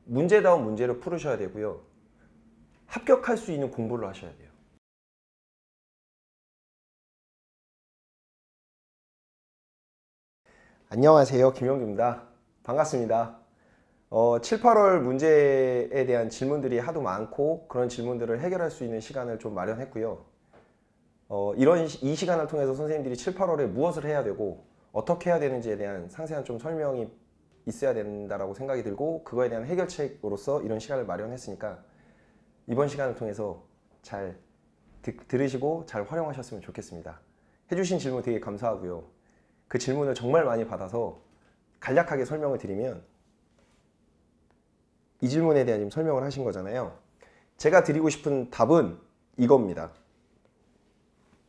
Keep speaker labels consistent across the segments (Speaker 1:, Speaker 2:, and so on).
Speaker 1: 문제다운 문제를 풀으셔야 되고요. 합격할 수 있는 공부를 하셔야 돼요. 안녕하세요. 김영규입니다. 반갑습니다. 7, 8월 문제에 대한 질문들이 하도 많고 그런 질문들을 해결할 수 있는 시간을 좀 마련했고요. 이 시간을 통해서 선생님들이 7, 8월에 무엇을 해야 되고 어떻게 해야 되는지에 대한 상세한 좀 설명이 있어야 된다라고 생각이 들고, 그거에 대한 해결책으로서 이런 시간을 마련했으니까 이번 시간을 통해서 잘 들으시고 잘 활용하셨으면 좋겠습니다. 해주신 질문 되게 감사하고요. 그 질문을 정말 많이 받아서 간략하게 설명을 드리면, 이 질문에 대한 지금 설명을 하신 거잖아요. 제가 드리고 싶은 답은 이겁니다.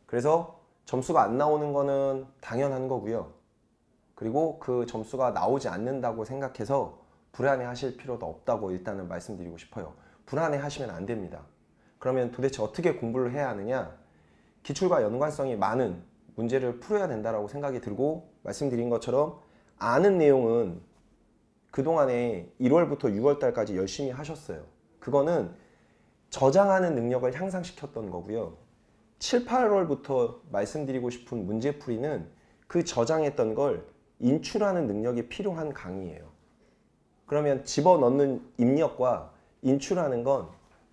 Speaker 1: 그래서 점수가 안 나오는 거는 당연한 거고요. 그리고 그 점수가 나오지 않는다고 생각해서 불안해 하실 필요도 없다고 일단은 말씀드리고 싶어요. 불안해 하시면 안 됩니다. 그러면 도대체 어떻게 공부를 해야 하느냐? 기출과 연관성이 많은 문제를 풀어야 된다고 생각이 들고, 말씀드린 것처럼 아는 내용은 그동안에 1월부터 6월달까지 열심히 하셨어요. 그거는 저장하는 능력을 향상시켰던 거고요. 7, 8월부터 말씀드리고 싶은 문제풀이는 그 저장했던 걸 인출하는 능력이 필요한 강의예요. 그러면 집어넣는 입력과 인출하는 건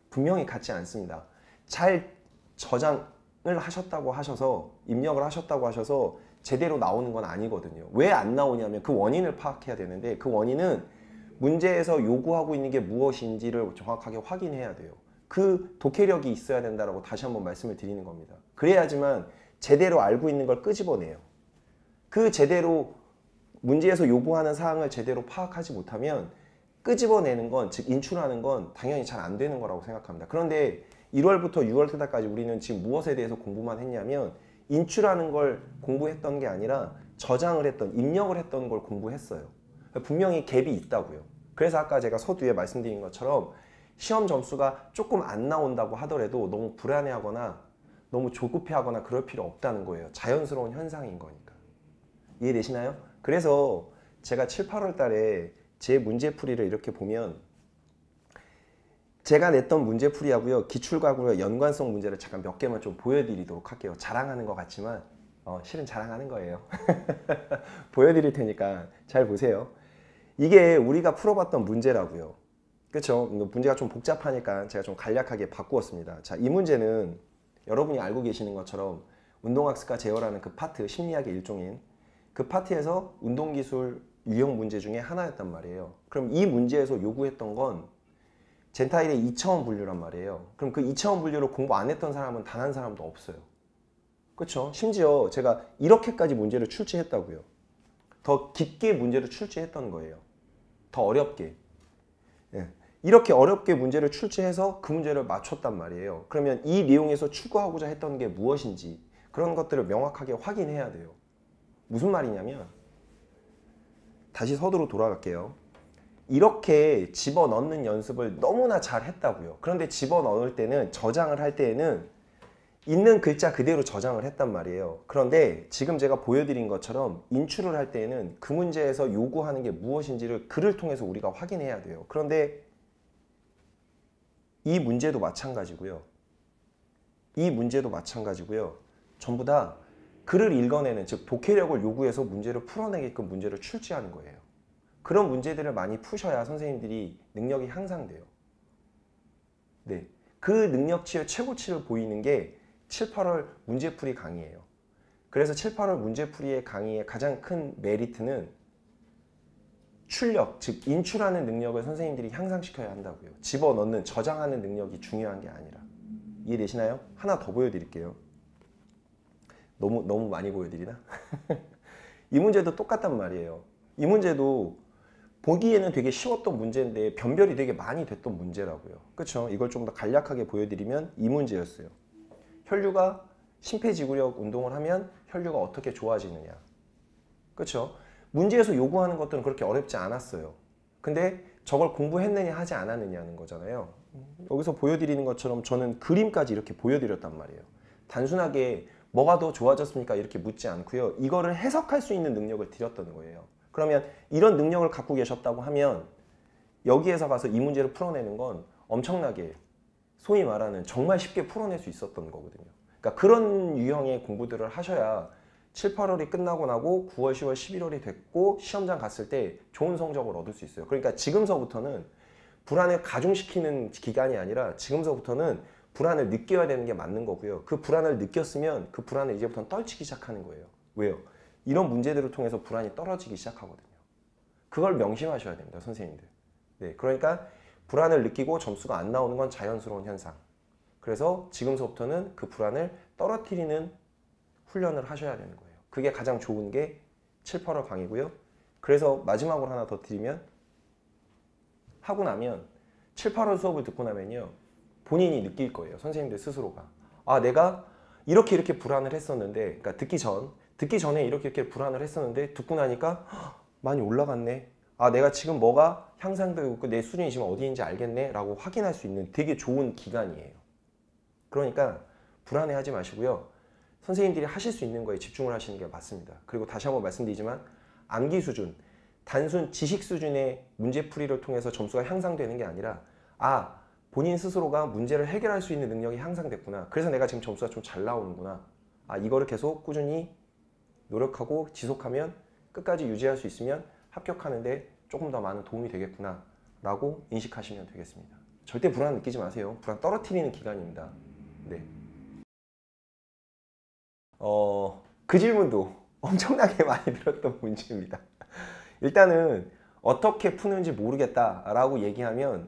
Speaker 1: 분명히 같지 않습니다. 잘 저장을 하셨다고 하셔서, 입력을 하셨다고 하셔서 제대로 나오는 건 아니거든요. 왜 안 나오냐면 그 원인을 파악해야 되는데, 그 원인은 문제에서 요구하고 있는 게 무엇인지를 정확하게 확인해야 돼요. 그 독해력이 있어야 된다고 다시 한번 말씀을 드리는 겁니다. 그래야지만 제대로 알고 있는 걸 끄집어내요. 그 제대로 문제에서 요구하는 사항을 제대로 파악하지 못하면 끄집어내는 건, 즉 인출하는 건 당연히 잘 안 되는 거라고 생각합니다. 그런데 1월부터 6월까지 우리는 지금 무엇에 대해서 공부만 했냐면, 인출하는 걸 공부했던 게 아니라 저장을 했던, 입력을 했던 걸 공부했어요. 분명히 갭이 있다고요. 그래서 아까 제가 서두에 말씀드린 것처럼 시험 점수가 조금 안 나온다고 하더라도 너무 불안해하거나 너무 조급해하거나 그럴 필요 없다는 거예요. 자연스러운 현상인 거니까. 이해되시나요? 그래서 제가 7, 8월 달에 제 문제풀이를 이렇게 보면, 제가 냈던 문제풀이하고요, 기출과고요, 연관성 문제를 잠깐 몇 개만 좀 보여드리도록 할게요. 자랑하는 것 같지만 실은 자랑하는 거예요. 보여드릴 테니까 잘 보세요. 이게 우리가 풀어봤던 문제라고요. 그렇죠? 문제가 좀 복잡하니까 제가 좀 간략하게 바꾸었습니다. 자, 이 문제는 여러분이 알고 계시는 것처럼 운동학습과 제어라는 그 파트, 심리학의 일종인 그 파트에서 운동기술 유형 문제 중에 하나였단 말이에요. 그럼 이 문제에서 요구했던 건 젠타일의 2차원 분류란 말이에요. 그럼 그 2차원 분류를 공부 안 했던 사람은 단 한 사람도 없어요. 그렇죠? 심지어 제가 이렇게까지 문제를 출제했다고요. 더 깊게 문제를 출제했던 거예요. 더 어렵게. 예. 이렇게 어렵게 문제를 출제해서 그 문제를 맞췄단 말이에요. 그러면 이 내용에서 추구하고자 했던 게 무엇인지 그런 것들을 명확하게 확인해야 돼요. 무슨 말이냐면, 다시 서두로 돌아갈게요. 이렇게 집어넣는 연습을 너무나 잘 했다고요. 그런데 집어넣을 때는, 저장을 할 때에는 있는 글자 그대로 저장을 했단 말이에요. 그런데 지금 제가 보여드린 것처럼 인출을 할 때에는 그 문제에서 요구하는 게 무엇인지를 글을 통해서 우리가 확인해야 돼요. 그런데 이 문제도 마찬가지고요. 이 문제도 마찬가지고요. 전부 다 글을 읽어내는, 즉 독해력을 요구해서 문제를 풀어내게끔 문제를 출제하는 거예요. 그런 문제들을 많이 푸셔야 선생님들이 능력이 향상돼요. 네, 그 능력치의 최고치를 보이는 게 7, 8월 문제풀이 강의예요. 그래서 7, 8월 문제풀이의 강의의 가장 큰 메리트는 출력, 즉 인출하는 능력을 선생님들이 향상시켜야 한다고요. 집어넣는, 저장하는 능력이 중요한 게 아니라. 이해되시나요? 하나 더 보여드릴게요. 너무 많이 보여드리나? 이 문제도 똑같단 말이에요. 이 문제도 보기에는 되게 쉬웠던 문제인데 변별이 되게 많이 됐던 문제라고요. 그렇죠? 이걸 좀 더 간략하게 보여드리면 이 문제였어요. 혈류가 심폐지구력 운동을 하면 혈류가 어떻게 좋아지느냐. 그렇죠? 문제에서 요구하는 것들은 그렇게 어렵지 않았어요. 근데 저걸 공부했느냐 하지 않았느냐는 거잖아요. 여기서 보여드리는 것처럼 저는 그림까지 이렇게 보여드렸단 말이에요. 단순하게 뭐가 더 좋아졌습니까? 이렇게 묻지 않고요. 이거를 해석할 수 있는 능력을 드렸던 거예요. 그러면 이런 능력을 갖고 계셨다고 하면 여기에서 가서 이 문제를 풀어내는 건 엄청나게 소위 말하는 정말 쉽게 풀어낼 수 있었던 거거든요. 그러니까 그런 유형의 공부들을 하셔야 7, 8월이 끝나고 나고 9월, 10월, 11월이 됐고 시험장 갔을 때 좋은 성적을 얻을 수 있어요. 그러니까 지금서부터는 불안을 가중시키는 기간이 아니라 지금서부터는 불안을 느껴야 되는 게 맞는 거고요. 그 불안을 느꼈으면 그 불안을 이제부터는 떨치기 시작하는 거예요. 왜요? 이런 문제들을 통해서 불안이 떨어지기 시작하거든요. 그걸 명심하셔야 됩니다, 선생님들. 네, 그러니까 불안을 느끼고 점수가 안 나오는 건 자연스러운 현상. 그래서 지금서부터는 그 불안을 떨어뜨리는 훈련을 하셔야 되는 거예요. 그게 가장 좋은 게 7, 8월 강의고요. 그래서 마지막으로 하나 더 드리면 하고 나면 7, 8월 수업을 듣고 나면요. 본인이 느낄 거예요. 선생님들 스스로가. 아, 내가 이렇게 불안을 했었는데, 그러니까 듣기 전에 이렇게 불안을 했었는데 듣고 나니까 많이 올라갔네. 아, 내가 지금 뭐가 향상되고 있고 내 수준이 지금 어디인지 알겠네 라고 확인할 수 있는 되게 좋은 기간이에요. 그러니까 불안해하지 마시고요. 선생님들이 하실 수 있는 거에 집중을 하시는 게 맞습니다. 그리고 다시 한번 말씀드리지만 암기 수준, 단순 지식 수준의 문제풀이를 통해서 점수가 향상되는 게 아니라 아, 본인 스스로가 문제를 해결할 수 있는 능력이 향상됐구나. 그래서 내가 지금 점수가 좀 잘 나오는구나. 아, 이거를 계속 꾸준히 노력하고 지속하면 끝까지 유지할 수 있으면 합격하는데 조금 더 많은 도움이 되겠구나 라고 인식하시면 되겠습니다. 절대 불안 느끼지 마세요. 불안 떨어뜨리는 기간입니다. 네. 그 질문도 엄청나게 많이 들었던 문제입니다. 일단은 어떻게 푸는지 모르겠다라고 얘기하면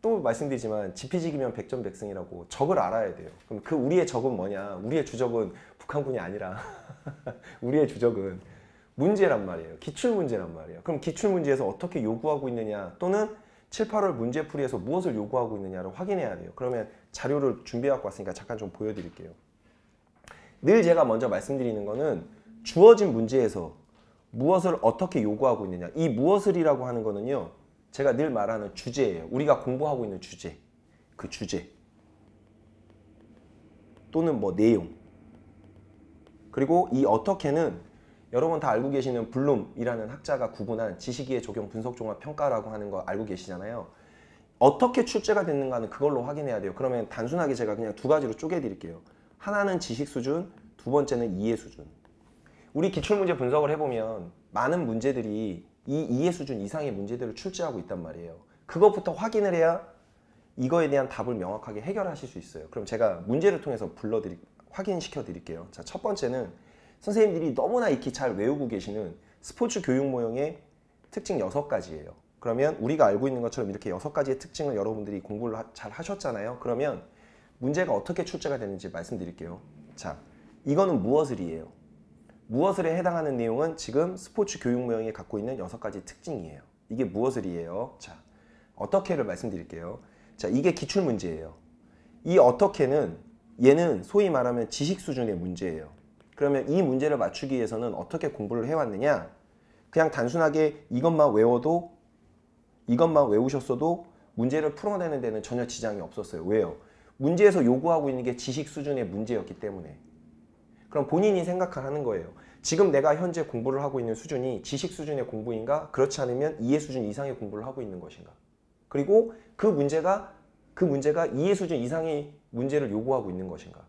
Speaker 1: 또 말씀드리지만 지피지기면 백전백승이라고 적을 알아야 돼요. 그럼 그 우리의 적은 뭐냐? 우리의 주적은 북한군이 아니라 우리의 주적은 문제란 말이에요. 기출문제란 말이에요. 그럼 기출문제에서 어떻게 요구하고 있느냐 또는 7, 8월 문제풀이에서 무엇을 요구하고 있느냐를 확인해야 돼요. 그러면 자료를 준비해 갖고 왔으니까 잠깐 좀 보여드릴게요. 늘 제가 먼저 말씀드리는 거는 주어진 문제에서 무엇을 어떻게 요구하고 있느냐. 이 무엇을이라고 하는 거는요. 제가 늘 말하는 주제예요. 우리가 공부하고 있는 주제. 그 주제. 또는 뭐 내용. 그리고 이 어떻게는 여러분 다 알고 계시는 블룸이라는 학자가 구분한 지식이해 적용 분석 종합 평가라고 하는 거 알고 계시잖아요. 어떻게 출제가 됐는가는 그걸로 확인해야 돼요. 그러면 단순하게 제가 그냥 두 가지로 쪼개 드릴게요. 하나는 지식 수준, 두 번째는 이해 수준. 우리 기출문제 분석을 해보면 많은 문제들이 이 이해 수준 이상의 문제들을 출제하고 있단 말이에요. 그것부터 확인을 해야 이거에 대한 답을 명확하게 해결하실 수 있어요. 그럼 제가 문제를 통해서 확인시켜 드릴게요. 자, 첫 번째는 선생님들이 너무나 익히 잘 외우고 계시는 스포츠 교육 모형의 특징 6가지예요. 그러면 우리가 알고 있는 것처럼 이렇게 6가지의 특징을 여러분들이 공부를 잘 하셨잖아요. 그러면 문제가 어떻게 출제가 되는지 말씀드릴게요. 자, 이거는 무엇을이에요. 무엇을에 해당하는 내용은 지금 스포츠 교육 모형이 갖고 있는 6가지 특징이에요. 이게 무엇을이에요. 자, 어떻게를 말씀드릴게요. 자, 이게 기출문제예요. 이 어떻게는 얘는 소위 말하면 지식 수준의 문제예요. 그러면 이 문제를 맞추기 위해서는 어떻게 공부를 해왔느냐? 그냥 단순하게 이것만 외우셨어도 문제를 풀어내는 데는 전혀 지장이 없었어요. 왜요? 문제에서 요구하고 있는 게 지식 수준의 문제였기 때문에. 그럼 본인이 생각하는 거예요. 지금 내가 현재 공부를 하고 있는 수준이 지식 수준의 공부인가? 그렇지 않으면 이해 수준 이상의 공부를 하고 있는 것인가? 그리고 그 문제가 이해 수준 이상의 문제를 요구하고 있는 것인가?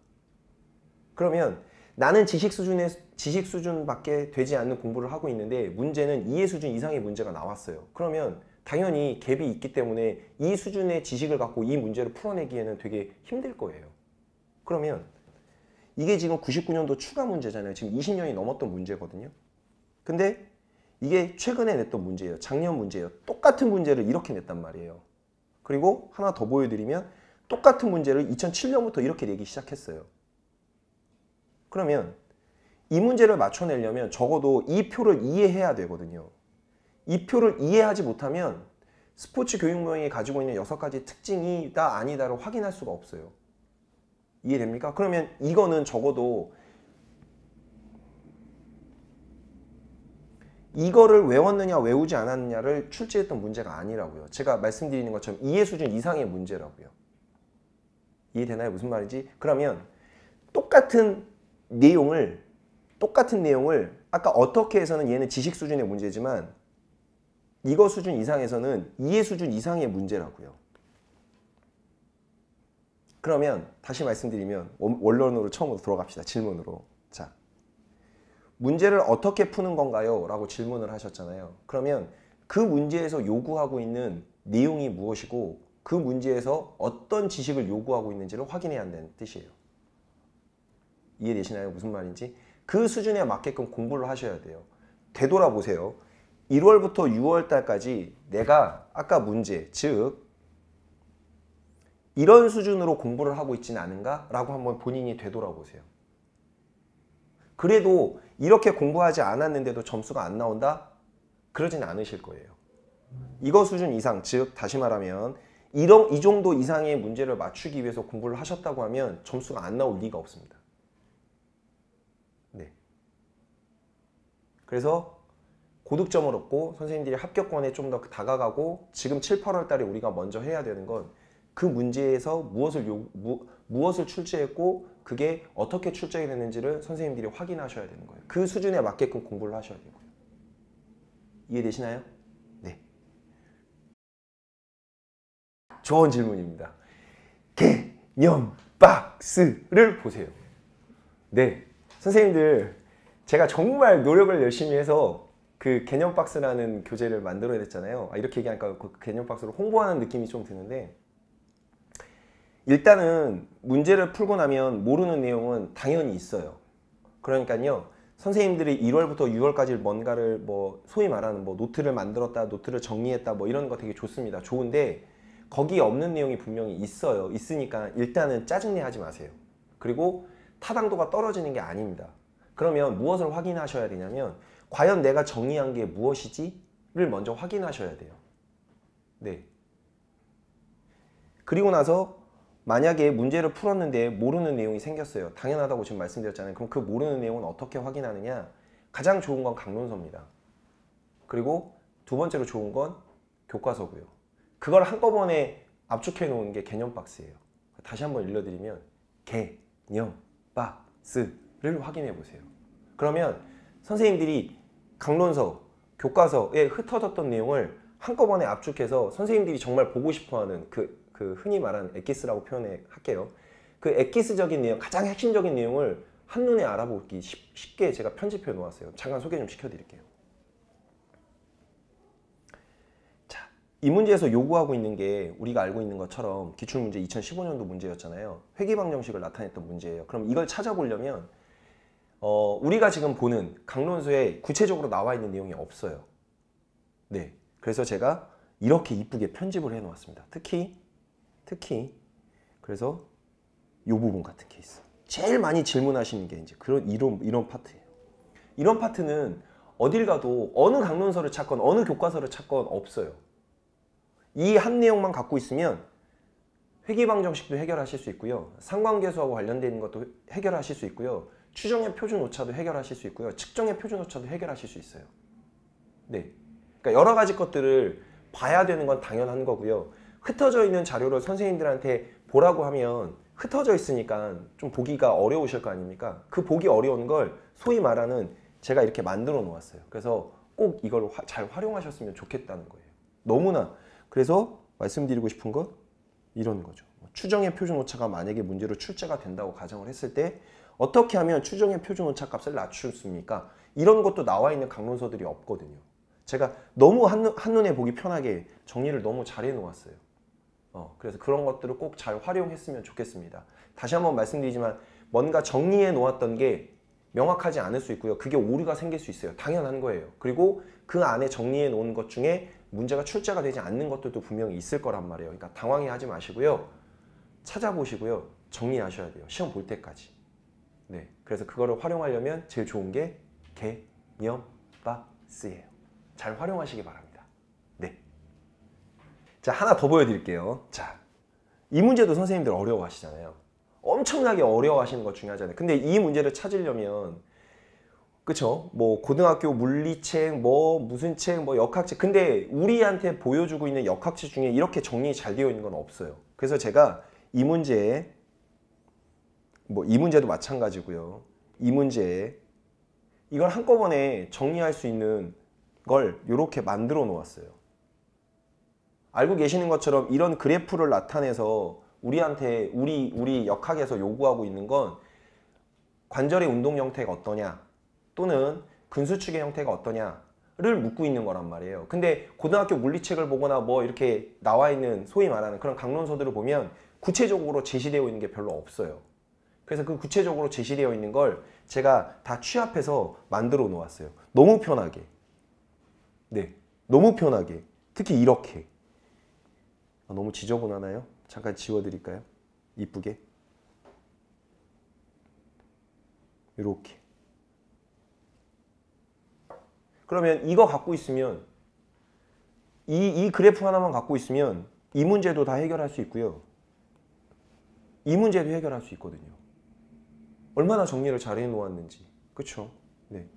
Speaker 1: 그러면 나는 지식 수준밖에 되지 않는 공부를 하고 있는데 문제는 이해 수준 이상의 문제가 나왔어요. 그러면 당연히 갭이 있기 때문에 이 수준의 지식을 갖고 이 문제를 풀어내기에는 되게 힘들 거예요. 그러면 이게 지금 99년도 추가 문제잖아요. 지금 20년이 넘었던 문제거든요. 근데 이게 최근에 냈던 문제예요. 작년 문제예요. 똑같은 문제를 이렇게 냈단 말이에요. 그리고 하나 더 보여드리면 똑같은 문제를 2007년부터 이렇게 내기 시작했어요. 그러면 이 문제를 맞춰내려면 적어도 이 표를 이해해야 되거든요. 이 표를 이해하지 못하면 스포츠 교육 모형이 가지고 있는 6가지 특징이다 아니다를 확인할 수가 없어요. 이해됩니까? 그러면 이거는 적어도 이거를 외웠느냐 외우지 않았느냐를 출제했던 문제가 아니라고요. 제가 말씀드리는 것처럼 이해 수준 이상의 문제라고요. 이해되나요? 무슨 말인지? 그러면 똑같은 내용을 아까 어떻게 해서는 얘는 지식 수준의 문제지만 이거 수준 이상에서는 이해 수준 이상의 문제라고요. 그러면 다시 말씀드리면 원론으로 처음으로 들어갑시다. 질문으로. 자, 문제를 어떻게 푸는 건가요? 라고 질문을 하셨잖아요. 그러면 그 문제에서 요구하고 있는 내용이 무엇이고 그 문제에서 어떤 지식을 요구하고 있는지를 확인해야 한다는 뜻이에요. 이해되시나요? 무슨 말인지? 그 수준에 맞게끔 공부를 하셔야 돼요. 되돌아보세요. 1월부터 6월 달까지 내가 아까 문제, 즉 이런 수준으로 공부를 하고 있지는 않은가? 라고 한번 본인이 되돌아보세요. 그래도 이렇게 공부하지 않았는데도 점수가 안 나온다? 그러진 않으실 거예요. 이거 수준 이상, 즉 다시 말하면 이 정도 이상의 문제를 맞추기 위해서 공부를 하셨다고 하면 점수가 안 나올 리가 없습니다. 네. 그래서 고득점을 얻고 선생님들이 합격권에 좀 더 다가가고 지금 7, 8월 달에 우리가 먼저 해야 되는 건 그 문제에서 무엇을 출제했고 그게 어떻게 출제가 됐는지를 선생님들이 확인하셔야 되는 거예요. 그 수준에 맞게끔 공부를 하셔야 되고요. 이해되시나요? 네. 좋은 질문입니다. 개념 박스를 보세요. 네. 선생님들 제가 정말 노력을 열심히 해서 그 개념 박스라는 교재를 만들어야 됐잖아요. 이렇게 얘기하니까 그 개념 박스를 홍보하는 느낌이 좀 드는데 일단은 문제를 풀고 나면 모르는 내용은 당연히 있어요. 그러니까요. 선생님들이 1월부터 6월까지 뭔가를 뭐 소위 말하는 뭐 노트를 만들었다, 노트를 정리했다 뭐 이런 거 되게 좋습니다. 좋은데 거기에 없는 내용이 분명히 있어요. 있으니까 일단은 짜증내 하지 마세요. 그리고 타당도가 떨어지는 게 아닙니다. 그러면 무엇을 확인하셔야 되냐면 과연 내가 정리한 게 무엇이지?를 먼저 확인하셔야 돼요. 네. 그리고 나서 만약에 문제를 풀었는데 모르는 내용이 생겼어요. 당연하다고 지금 말씀드렸잖아요. 그럼 그 모르는 내용은 어떻게 확인하느냐? 가장 좋은 건 강론서입니다. 그리고 두 번째로 좋은 건 교과서고요. 그걸 한꺼번에 압축해 놓은 게 개념 박스예요. 다시 한번 읽어드리면 개념 박스를 확인해 보세요. 그러면 선생님들이 강론서, 교과서에 흩어졌던 내용을 한꺼번에 압축해서 선생님들이 정말 보고 싶어하는 그 흔히 말하는 엑기스라고 표현할게요. 그 엑기스적인 내용, 가장 핵심적인 내용을 한눈에 알아보기 쉽게 제가 편집해 놓았어요. 잠깐 소개 좀 시켜드릴게요. 자, 이 문제에서 요구하고 있는 게 우리가 알고 있는 것처럼 기출문제 2015년도 문제였잖아요. 회귀방정식을 나타냈던 문제예요. 그럼 이걸 찾아보려면 우리가 지금 보는 강론서에 구체적으로 나와 있는 내용이 없어요. 네, 그래서 제가 이렇게 이쁘게 편집을 해 놓았습니다. 특히 그래서 이 부분 같은 케이스. 제일 많이 질문하시는 게 이제 이런 파트예요. 이런 파트는 어딜 가도 어느 강론서를 찾건 어느 교과서를 찾건 없어요. 이 한 내용만 갖고 있으면 회귀방정식도 해결하실 수 있고요. 상관계수하고 관련된 것도 해결하실 수 있고요. 추정의 표준 오차도 해결하실 수 있고요. 측정의 표준 오차도 해결하실 수 있어요. 네, 그러니까 여러 가지 것들을 봐야 되는 건 당연한 거고요. 흩어져 있는 자료를 선생님들한테 보라고 하면 흩어져 있으니까 좀 보기가 어려우실 거 아닙니까? 그 보기 어려운 걸 소위 말하는 제가 이렇게 만들어 놓았어요. 그래서 꼭 이걸 잘 활용하셨으면 좋겠다는 거예요. 너무나. 그래서 말씀드리고 싶은 건 이런 거죠. 추정의 표준 오차가 만약에 문제로 출제가 된다고 가정을 했을 때 어떻게 하면 추정의 표준 오차 값을 낮춥니까? 이런 것도 나와 있는 강론서들이 없거든요. 제가 너무 한눈에 보기 편하게 정리를 너무 잘 해놓았어요. 그래서 그런 것들을 꼭 잘 활용했으면 좋겠습니다. 다시 한번 말씀드리지만 뭔가 정리해 놓았던 게 명확하지 않을 수 있고요. 그게 오류가 생길 수 있어요. 당연한 거예요. 그리고 그 안에 정리해 놓은 것 중에 문제가 출제가 되지 않는 것들도 분명히 있을 거란 말이에요. 그러니까 당황해하지 마시고요. 찾아보시고요. 정리하셔야 돼요. 시험 볼 때까지. 네, 그래서 그거를 활용하려면 제일 좋은 게 개념 박스예요. 잘 활용하시기 바랍니다. 네. 자, 하나 더 보여드릴게요. 자, 이 문제도 선생님들 어려워하시잖아요. 엄청나게 어려워하시는 것 중에 하나잖아요. 근데 이 문제를 찾으려면 그쵸? 뭐 고등학교 물리책, 뭐 무슨 책, 뭐 역학책. 근데 우리한테 보여주고 있는 역학책 중에 이렇게 정리 잘 되어 있는 건 없어요. 그래서 제가 이 문제에 이 문제도 마찬가지고요. 이 문제에 이걸 한꺼번에 정리할 수 있는 걸 이렇게 만들어 놓았어요. 알고 계시는 것처럼 이런 그래프를 나타내서 우리한테 우리 역학에서 요구하고 있는 건 관절의 운동 형태가 어떠냐 또는 근수축의 형태가 어떠냐를 묻고 있는 거란 말이에요. 근데 고등학교 물리책을 보거나 뭐 이렇게 나와 있는 소위 말하는 그런 강론서들을 보면 구체적으로 제시되어 있는 게 별로 없어요. 그래서 그 구체적으로 제시되어 있는 걸 제가 다 취합해서 만들어 놓았어요. 너무 편하게. 네, 너무 편하게. 특히 이렇게. 너무 지저분하나요? 잠깐 지워드릴까요? 이쁘게. 이렇게. 그러면 이거 갖고 있으면 이 그래프 하나만 갖고 있으면 이 문제도 다 해결할 수 있고요. 이 문제도 해결할 수 있거든요. 얼마나 정리를 잘 해놓았는지. 그쵸? 네.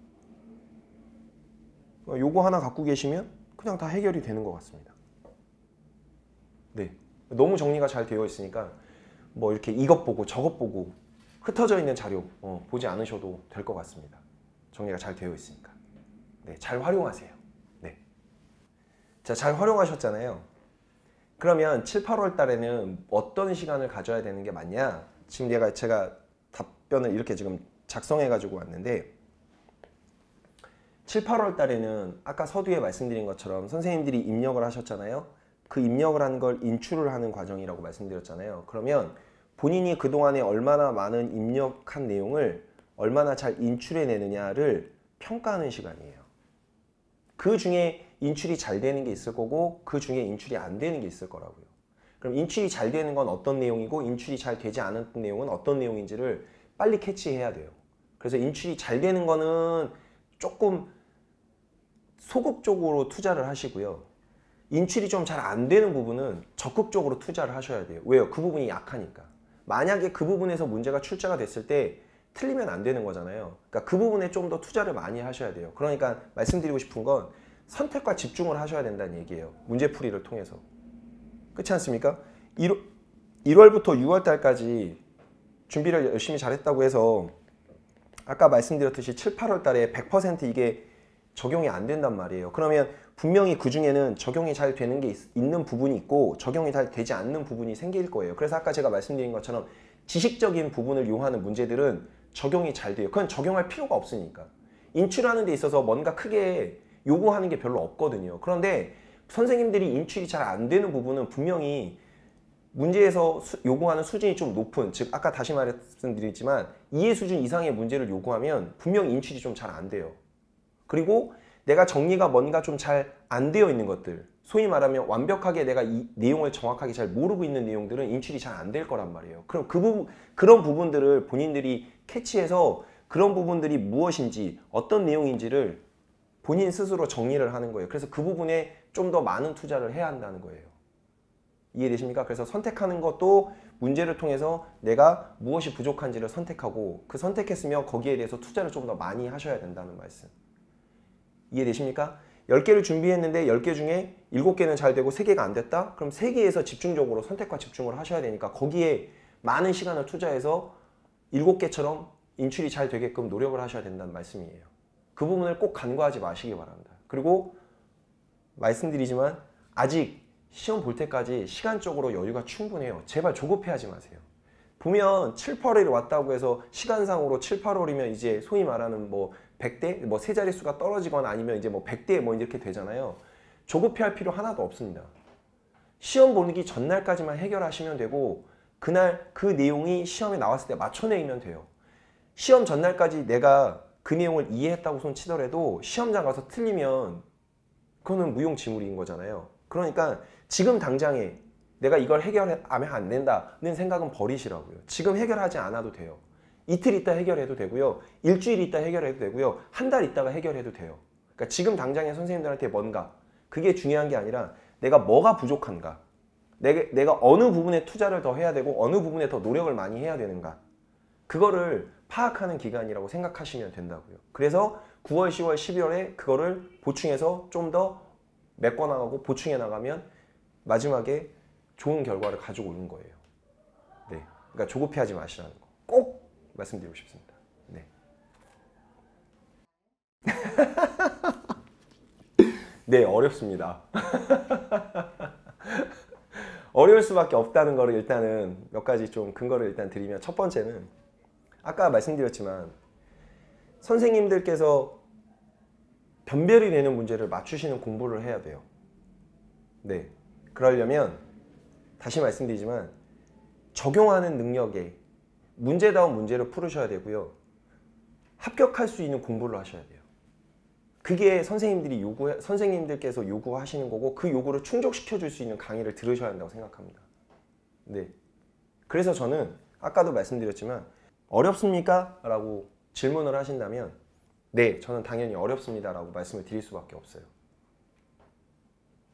Speaker 1: 요거 하나 갖고 계시면 그냥 다 해결이 되는 것 같습니다. 네. 너무 정리가 잘 되어 있으니까 뭐 이렇게 이것 보고 저것 보고 흩어져 있는 자료 보지 않으셔도 될 것 같습니다. 정리가 잘 되어 있으니까. 네, 잘 활용하세요. 네. 자, 잘 활용하셨잖아요. 그러면 7, 8월 달에는 어떤 시간을 가져야 되는 게 맞냐? 지금 제가 답변을 이렇게 지금 작성해 가지고 왔는데 7, 8월 달에는 아까 서두에 말씀드린 것처럼 선생님들이 입력을 하셨잖아요. 그 입력을 한 걸 인출을 하는 과정이라고 말씀드렸잖아요. 그러면 본인이 그동안에 얼마나 많은 입력한 내용을 얼마나 잘 인출해내느냐를 평가하는 시간이에요. 그 중에 인출이 잘 되는 게 있을 거고 그 중에 인출이 안 되는 게 있을 거라고요. 그럼 인출이 잘 되는 건 어떤 내용이고 인출이 잘 되지 않은 내용은 어떤 내용인지를 빨리 캐치해야 돼요. 그래서 인출이 잘 되는 거는 조금 소극적으로 투자를 하시고요. 인출이 좀 잘 안 되는 부분은 적극적으로 투자를 하셔야 돼요. 왜요? 그 부분이 약하니까. 만약에 그 부분에서 문제가 출제가 됐을 때 틀리면 안 되는 거잖아요. 그러니까 그 부분에 좀 더 투자를 많이 하셔야 돼요. 그러니까 말씀드리고 싶은 건 선택과 집중을 하셔야 된다는 얘기예요. 문제풀이를 통해서. 그렇지 않습니까? 1월부터 6월 달까지 준비를 열심히 잘했다고 해서 아까 말씀드렸듯이 7, 8월 달에 100% 이게 적용이 안 된단 말이에요. 그러면 분명히 그 중에는 적용이 잘 되는 게 있는 부분이 있고 적용이 잘 되지 않는 부분이 생길 거예요. 그래서 아까 제가 말씀드린 것처럼 지식적인 부분을 요하는 문제들은 적용이 잘 돼요. 그건 적용할 필요가 없으니까. 인출하는 데 있어서 뭔가 크게 요구하는 게 별로 없거든요. 그런데 선생님들이 인출이 잘 안 되는 부분은 분명히 문제에서 요구하는 수준이 좀 높은, 즉 아까 다시 말씀드리지만 이해 수준 이상의 문제를 요구하면 분명히 인출이 좀 잘 안 돼요. 그리고 내가 정리가 뭔가 좀 잘 안 되어 있는 것들, 소위 말하면 완벽하게 내가 이 내용을 정확하게 잘 모르고 있는 내용들은 인출이 잘 안 될 거란 말이에요. 그럼 그런 부분들을 본인들이 캐치해서 그런 부분들이 무엇인지 어떤 내용인지를 본인 스스로 정리를 하는 거예요. 그래서 그 부분에 좀 더 많은 투자를 해야 한다는 거예요. 이해되십니까? 그래서 선택하는 것도 문제를 통해서 내가 무엇이 부족한지를 선택하고 그 선택했으면 거기에 대해서 투자를 좀 더 많이 하셔야 된다는 말씀. 이해되십니까? 10개를 준비했는데 10개 중에 7개는 잘 되고 3개가 안 됐다? 그럼 3개에서 집중적으로 선택과 집중을 하셔야 되니까 거기에 많은 시간을 투자해서 7개처럼 인출이 잘 되게끔 노력을 하셔야 된다는 말씀이에요. 그 부분을 꼭 간과하지 마시기 바랍니다. 그리고 말씀드리지만 아직 시험 볼 때까지 시간적으로 여유가 충분해요. 제발 조급해하지 마세요. 보면 7, 8월이 왔다고 해서 시간상으로 7, 8월이면 이제 소위 말하는 뭐 100대, 뭐 세 자릿수가 떨어지거나 아니면 이제 뭐 100대 뭐 이렇게 되잖아요. 조급해할 필요 하나도 없습니다. 시험 보기 전날까지만 해결하시면 되고 그날 그 내용이 시험에 나왔을 때 맞춰내면 돼요. 시험 전날까지 내가 그 내용을 이해했다고 손 치더라도 시험장 가서 틀리면 그거는 무용지물인 거잖아요. 그러니까 지금 당장에 내가 이걸 해결하면 안 된다는 생각은 버리시라고요. 지금 해결하지 않아도 돼요. 이틀 있다 해결해도 되고요. 일주일 있다 해결해도 되고요. 한 달 있다가 해결해도 돼요. 그러니까 지금 당장에 선생님들한테 뭔가 그게 중요한 게 아니라 내가 뭐가 부족한가, 내가 어느 부분에 투자를 더 해야 되고 어느 부분에 더 노력을 많이 해야 되는가, 그거를 파악하는 기간이라고 생각하시면 된다고요. 그래서 9월, 10월, 12월에 그거를 보충해서 좀 더 메꿔나가고 보충해 나가면 마지막에 좋은 결과를 가지고 오는 거예요. 네, 그러니까 조급해하지 마시라는 거 꼭 말씀드리고 싶습니다. 네. 네, 어렵습니다. 어려울 수밖에 없다는 거를 일단은 몇 가지 좀 근거를 일단 드리면, 첫 번째는 아까 말씀드렸지만 선생님들께서 변별이 되는 문제를 맞추시는 공부를 해야 돼요. 네, 그러려면 다시 말씀드리지만 적용하는 능력에 문제다운 문제를 풀으셔야 되고요. 합격할 수 있는 공부를 하셔야 돼요. 그게 선생님들께서 요구하시는 거고, 그 요구를 충족시켜 줄 수 있는 강의를 들으셔야 한다고 생각합니다. 네. 그래서 저는 아까도 말씀드렸지만 어렵습니까? 라고 질문을 하신다면 네, 저는 당연히 어렵습니다 라고 말씀을 드릴 수밖에 없어요.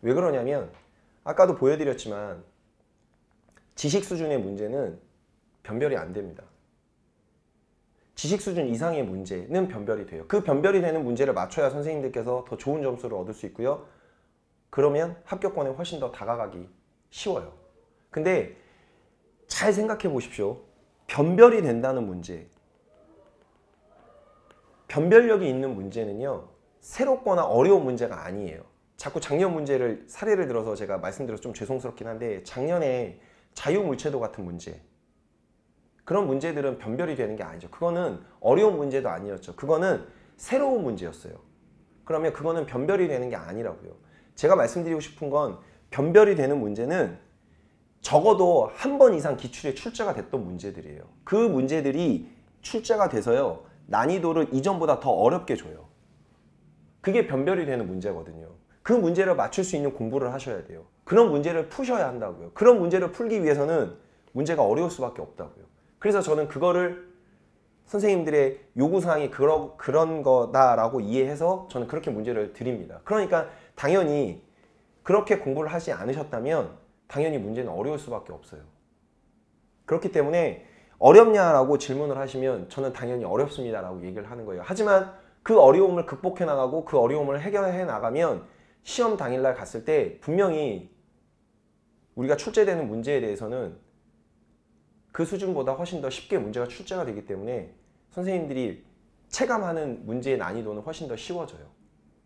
Speaker 1: 왜 그러냐면 아까도 보여드렸지만 지식 수준의 문제는 변별이 안 됩니다. 지식 수준 이상의 문제는 변별이 돼요. 그 변별이 되는 문제를 맞춰야 선생님들께서 더 좋은 점수를 얻을 수 있고요. 그러면 합격권에 훨씬 더 다가가기 쉬워요. 근데 잘 생각해 보십시오. 변별이 된다는 문제, 변별력이 있는 문제는요, 새롭거나 어려운 문제가 아니에요. 자꾸 작년 문제를 사례를 들어서 제가 말씀드려서 좀 죄송스럽긴 한데, 작년에 자유물체도 같은 문제, 그런 문제들은 변별이 되는 게 아니죠. 그거는 어려운 문제도 아니었죠. 그거는 새로운 문제였어요. 그러면 그거는 변별이 되는 게 아니라고요. 제가 말씀드리고 싶은 건 변별이 되는 문제는 적어도 한 번 이상 기출에 출제가 됐던 문제들이에요. 그 문제들이 출제가 돼서요, 난이도를 이전보다 더 어렵게 줘요. 그게 변별이 되는 문제거든요. 그 문제를 맞출 수 있는 공부를 하셔야 돼요. 그런 문제를 푸셔야 한다고요. 그런 문제를 풀기 위해서는 문제가 어려울 수밖에 없다고요. 그래서 저는 그거를 선생님들의 요구사항이 그런 거다라고 이해해서 저는 그렇게 문제를 드립니다. 그러니까 당연히 그렇게 공부를 하지 않으셨다면 당연히 문제는 어려울 수밖에 없어요. 그렇기 때문에 어렵냐라고 질문을 하시면 저는 당연히 어렵습니다라고 얘기를 하는 거예요. 하지만 그 어려움을 극복해 나가고 그 어려움을 해결해 나가면 시험 당일날 갔을 때 분명히 우리가 출제되는 문제에 대해서는 그 수준보다 훨씬 더 쉽게 문제가 출제가 되기 때문에 선생님들이 체감하는 문제의 난이도는 훨씬 더 쉬워져요.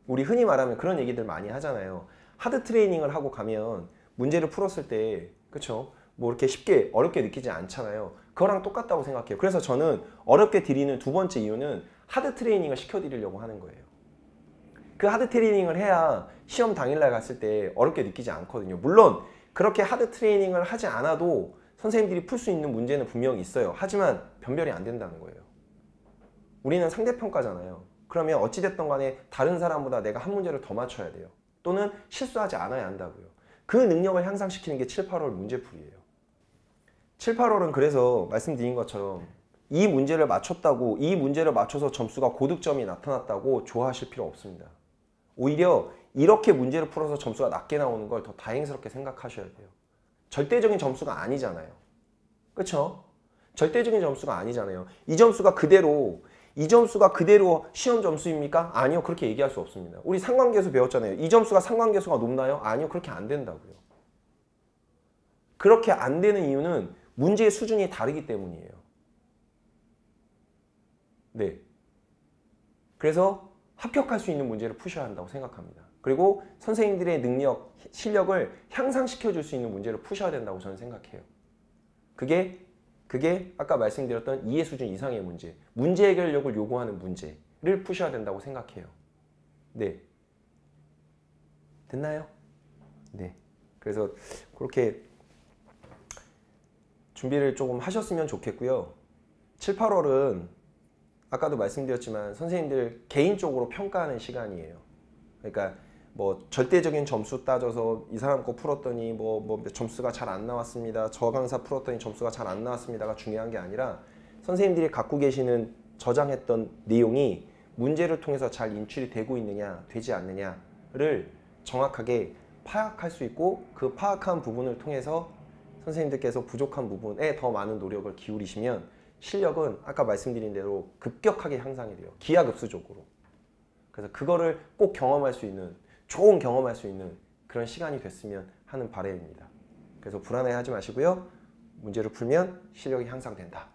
Speaker 1: 우리 흔히 말하면 그런 얘기들 많이 하잖아요. 하드 트레이닝을 하고 가면 문제를 풀었을 때, 그쵸? 뭐 이렇게 쉽게 어렵게 느끼지 않잖아요. 그거랑 똑같다고 생각해요. 그래서 저는 어렵게 드리는 두 번째 이유는 하드 트레이닝을 시켜드리려고 하는 거예요. 그 하드 트레이닝을 해야 시험 당일날 갔을 때 어렵게 느끼지 않거든요. 물론 그렇게 하드 트레이닝을 하지 않아도 선생님들이 풀 수 있는 문제는 분명히 있어요. 하지만 변별이 안 된다는 거예요. 우리는 상대평가잖아요. 그러면 어찌됐든 간에 다른 사람보다 내가 한 문제를 더 맞춰야 돼요. 또는 실수하지 않아야 한다고요. 그 능력을 향상시키는 게 7, 8월 문제풀이에요. 7, 8월은 그래서 말씀드린 것처럼 이 문제를 맞췄다고, 이 문제를 맞춰서 점수가 고득점이 나타났다고 좋아하실 필요 없습니다. 오히려 이렇게 문제를 풀어서 점수가 낮게 나오는 걸 더 다행스럽게 생각하셔야 돼요. 절대적인 점수가 아니잖아요. 그렇죠? 절대적인 점수가 아니잖아요. 이 점수가 그대로 시험 점수입니까? 아니요. 그렇게 얘기할 수 없습니다. 우리 상관계수 배웠잖아요. 이 점수가 상관계수가 높나요? 아니요. 그렇게 안 된다고요. 그렇게 안 되는 이유는 문제의 수준이 다르기 때문이에요. 네. 그래서 합격할 수 있는 문제를 푸셔야 한다고 생각합니다. 그리고 선생님들의 능력, 실력을 향상시켜 줄 수 있는 문제를 푸셔야 된다고 저는 생각해요. 그게 아까 말씀드렸던 이해 수준 이상의 문제, 문제 해결력을 요구하는 문제를 푸셔야 된다고 생각해요. 네. 됐나요? 네. 그래서 그렇게 준비를 조금 하셨으면 좋겠고요. 7, 8월은 아까도 말씀드렸지만 선생님들 개인적으로 평가하는 시간이에요. 그러니까 뭐 절대적인 점수 따져서 이 사람 거 풀었더니 뭐 점수가 잘 안 나왔습니다. 저 강사 풀었더니 점수가 잘 안 나왔습니다가 중요한 게 아니라 선생님들이 갖고 계시는 저장했던 내용이 문제를 통해서 잘 인출이 되고 있느냐 되지 않느냐를 정확하게 파악할 수 있고, 그 파악한 부분을 통해서 선생님들께서 부족한 부분에 더 많은 노력을 기울이시면 실력은 아까 말씀드린 대로 급격하게 향상이 돼요. 기하급수적으로. 그래서 그거를 꼭 경험할 수 있는, 좋은 경험할 수 있는 그런 시간이 됐으면 하는 바람입니다. 그래서 불안해하지 마시고요. 문제를 풀면 실력이 향상된다.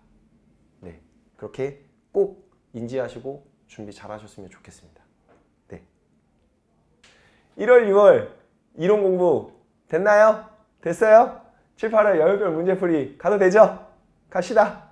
Speaker 1: 네, 그렇게 꼭 인지하시고 준비 잘 하셨으면 좋겠습니다. 네. 1월, 6월 이론 공부 됐나요? 됐어요? 7, 8월 10별 문제풀이 가도 되죠? 갑시다.